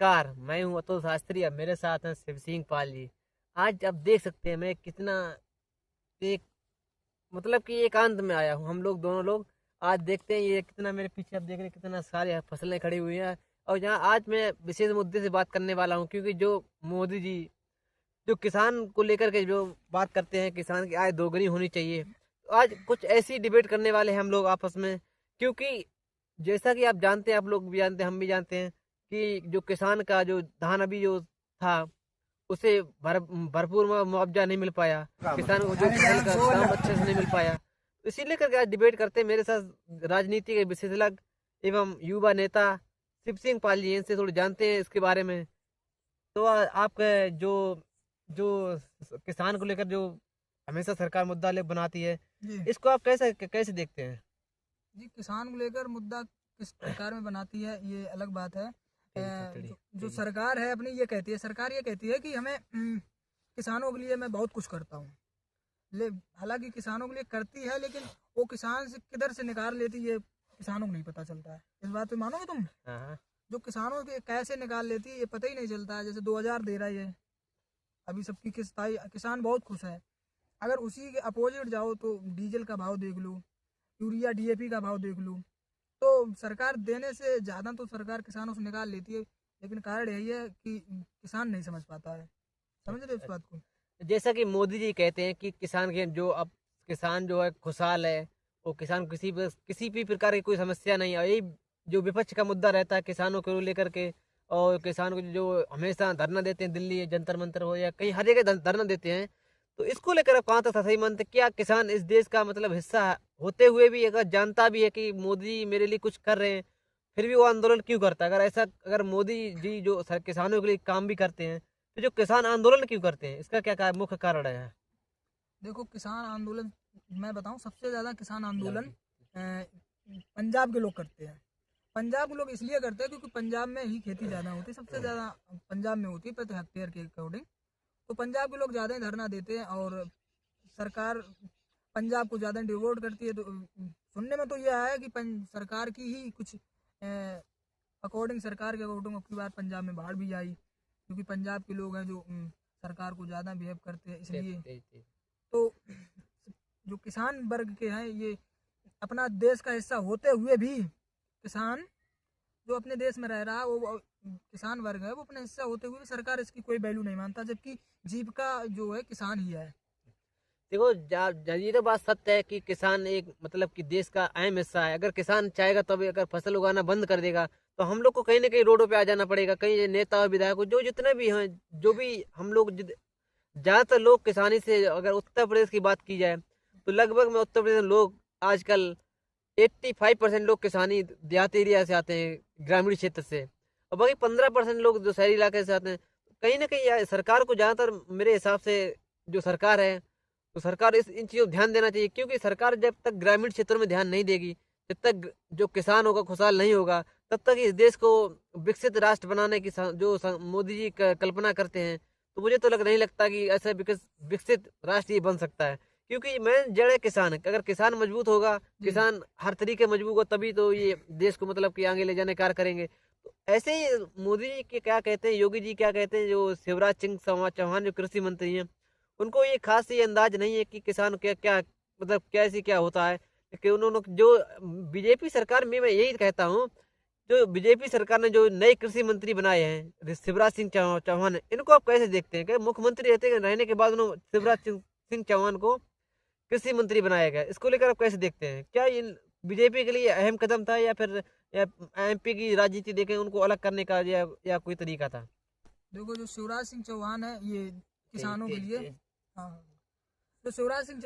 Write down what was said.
नमस्कार, मैं हूँ अतुल शास्त्री। अब मेरे साथ हैं शिव सिंह पाल जी। आज अब देख सकते हैं मैं कितना एक मतलब कि एकांत में आया हूँ। हम लोग दोनों लोग आज देखते हैं ये कितना मेरे पीछे आप देख रहे हैं कितना सारी फसलें खड़ी हुई हैं। और यहाँ आज मैं विशेष मुद्दे से बात करने वाला हूँ क्योंकि जो मोदी जी जो किसान को लेकर के जो बात करते हैं किसान की आय दोगुनी होनी चाहिए, तो आज कुछ ऐसी डिबेट करने वाले हैं हम लोग आपस में। क्योंकि जैसा कि आप जानते हैं, आप लोग भी जानते हैं, हम भी जानते हैं कि जो किसान का जो धान अभी जो था उसे भरपूर मुआवजा नहीं मिल पाया, किसान को जो फसल का दाम अच्छे से नहीं मिल पाया। तो इसी लेकर के आज डिबेट करते हैं मेरे साथ राजनीति के विशेषज्ञ एवं युवा नेता शिव सिंह पाल जी। इनसे थोड़ी जानते हैं इसके बारे में। तो आप जो जो किसान को लेकर जो हमेशा सरकार मुद्दा ले बनाती है, जी इसको आप कैसे कैसे देखते हैं? जी किसान को लेकर मुद्दा किस प्रकार में बनाती है ये अलग बात है। जो सरकार है अपनी ये कहती है, सरकार ये कहती है कि हमें किसानों के लिए मैं बहुत कुछ करता हूँ। ले हालांकि किसानों के लिए करती है, लेकिन वो किसान से किधर से निकाल लेती है किसानों को नहीं पता चलता है। इस बात पे मानोगे तुम? हाँ। जो किसानों के कैसे निकाल लेती है ये पता ही नहीं चलता है। जैसे 2000 दे रहा है ये, अभी सबकी किस्त आई, किसान बहुत खुश है। अगर उसी के अपोजिट जाओ तो डीजल का भाव देख लो, यूरिया डीएपी का भाव देख लो। तो सरकार देने से ज़्यादा तो सरकार किसानों से निकाल लेती है, लेकिन कारण यही है कि किसान नहीं समझ पाता है। समझ रहे हो इस बात को? जैसा कि मोदी जी कहते हैं कि किसान के जो अब किसान जो है खुशहाल है, वो किसान को किसी भी प्रकार की कोई समस्या नहीं है। यही जो विपक्ष का मुद्दा रहता है किसानों को लेकर के, और किसान को जो हमेशा धरना देते हैं, दिल्ली जंतर मंतर हो या कहीं हर जगह धरना देते हैं, तो इसको लेकर आप कहाँ तक सही मानते हैं? क्या किसान इस देश का मतलब हिस्सा होते हुए भी अगर जानता भी है कि मोदी जी मेरे लिए कुछ कर रहे हैं, फिर भी वो आंदोलन क्यों करता है? अगर मोदी जी जो किसानों के लिए काम भी करते हैं, तो जो किसान आंदोलन क्यों करते हैं, इसका क्या मुख्य कारण है? देखो, किसान आंदोलन मैं बताऊं, सबसे ज़्यादा किसान आंदोलन पंजाब के लोग करते हैं। पंजाब के लोग इसलिए करते हैं क्योंकि पंजाब में ही खेती ज़्यादा होती है, सबसे ज़्यादा पंजाब में होती है प्रति हेक्टेयर के अकॉर्डिंग। तो पंजाब के लोग ज़्यादा ही धरना देते हैं और सरकार पंजाब को ज़्यादा डिवोट करती है। तो सुनने में तो ये आया कि सरकार की ही कुछ अकॉर्डिंग, सरकार के अकॉर्डिंग अब की बार पंजाब में बाढ़ भी आई, क्योंकि पंजाब के लोग हैं जो सरकार को ज़्यादा बिहेव करते हैं, इसलिए। तो जो किसान वर्ग के हैं ये अपना देश का हिस्सा होते हुए भी, किसान जो अपने देश में रह रहा है वो किसान वर्ग है, वो अपने हिस्सा होते हुए भी सरकार इसकी कोई वैल्यू नहीं मानता, जबकि जीविका जो है किसान ही है। देखो, ये तो बात सत्य है कि किसान एक मतलब कि देश का अहम हिस्सा है। अगर किसान चाहेगा तभी, अगर फसल उगाना बंद कर देगा तो हम लोग को कहीं ना कहीं रोडों पे आ जाना पड़ेगा। कहीं ये नेता और विधायक जो जितने भी हैं, जो भी हम लोग ज्यादातर लोग किसानी से, अगर उत्तर प्रदेश की बात की जाए तो लगभग में उत्तर प्रदेश में लोग आजकल 85% लोग किसानी देहाती एरिया से आते हैं, ग्रामीण क्षेत्र से, और बाकी 15% लोग जो शहरी इलाके से आते हैं। कहीं ना कहीं सरकार को ज्यादातर मेरे हिसाब से जो सरकार है, तो सरकार इन चीज़ों पर ध्यान देना चाहिए। क्योंकि सरकार जब तक ग्रामीण क्षेत्रों में ध्यान नहीं देगी, जब तक जो किसान होगा खुशहाल नहीं होगा, तब तक इस देश को विकसित राष्ट्र बनाने की मोदी जी कल्पना करते हैं, तो मुझे तो नहीं लगता कि ऐसा विकसित राष्ट्र ये बन सकता है। क्योंकि मैं जड़ किसान है, अगर किसान मजबूत होगा, किसान हर तरीके मजबूत होगा, तभी तो ये देश को मतलब कि आगे ले जाने कार्य करेंगे। तो ऐसे ही मोदी जी के क्या कहते हैं, योगी जी क्या कहते हैं, जो शिवराज सिंह चौहान जो कृषि मंत्री हैं, उनको ये खास ये अंदाज नहीं है कि किसान क्या क्या मतलब कैसे क्या होता है। कि उन्होंने जो बीजेपी सरकार में, मैं यही कहता हूँ, जो बीजेपी सरकार ने जो नए कृषि मंत्री बनाए हैं शिवराज सिंह चौहान, इनको आप कैसे देखते हैं? क्या मुख्यमंत्री रहने के बाद उन्होंने सिंह चौहान को कृषि मंत्री बनाया गया, इसको लेकर आप कैसे देखते हैं? क्या इन बीजेपी के लिए अहम कदम था, या फिर या एमपी की राजनीति देखें उनको अलग करने का, या कोई तरीका था? देखो, जो शिवराज सिंह चौहान है ये किसानों के लिए, हाँ, तो शिवराज सिंह